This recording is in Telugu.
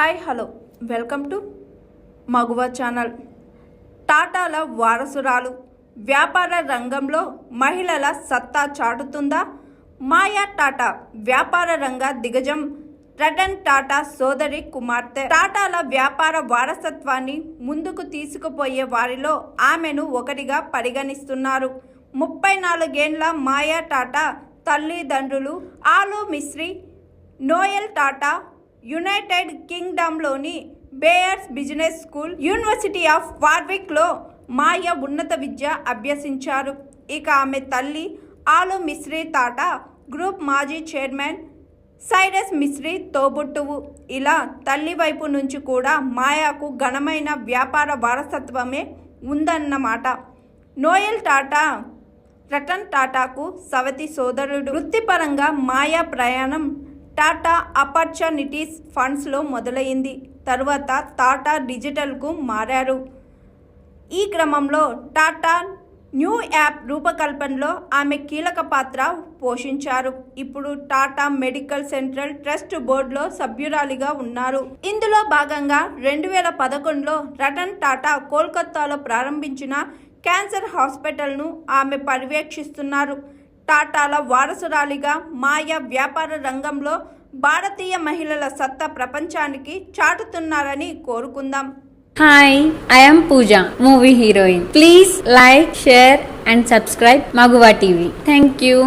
Hi hello welcome to Maguva channel. టాటాల వారసురాలు వ్యాపార రంగంలో మహిళల సత్తా చాటుతుందా? మాయా టాటా వ్యాపార రంగ దిగ్గజం రతన్ టాటా సోదరి కుమార్తె. టాటాల వ్యాపార వారసత్వాన్ని ముందుకు తీసుకుపోయే వారిలో ఆమెను ఒకటిగా పరిగణిస్తున్నారు. 34 ఏళ్ల మాయా టాటా తల్లిదండ్రులు ఆలు మిస్త్రీ, నోయల్ టాటా యునైటెడ్ కింగ్డమ్లోని Bayes business school, university of వార్విక్లో మాయ ఉన్నత విద్య అభ్యసించారు. ఇక ఆమె తల్లి ఆలు మిస్త్రీ టాటా గ్రూప్ మాజీ చైర్మన్ సైరస్ మిస్త్రీ తోబుట్టువు. ఇలా తల్లి వైపు నుంచి కూడా మాయాకు ఘనమైన వ్యాపార వారసత్వమే ఉందన్నమాట. నోయల్ టాటా రతన్ టాటాకు సవతి సోదరుడు. వృత్తిపరంగా మాయా ప్రయాణం టాటా ఆపర్చునిటీస్ ఫండ్స్లో మొదలైంది. తర్వాత టాటా డిజిటల్కు మారారు. ఈ క్రమంలో టాటా న్యూ యాప్ రూపకల్పనలో ఆమె కీలక పాత్ర పోషించారు. ఇప్పుడు టాటా మెడికల్ సెంట్రల్ ట్రస్ట్ బోర్డులో సభ్యురాలిగా ఉన్నారు. ఇందులో భాగంగా 2011లో రతన్ టాటా కోల్కతాలో ప్రారంభించిన క్యాన్సర్ హాస్పిటల్ను ఆమె పర్యవేక్షిస్తున్నారు. టాటాల వారసురాలిగా మాయా వ్యాపార రంగంలో భారతీయ మహిళల సత్తా ప్రపంచానికి చాటుతున్నారని కోరుకుందాం. Hi, I am Pooja, movie heroine. Please like, share and subscribe Maguva TV. Thank you.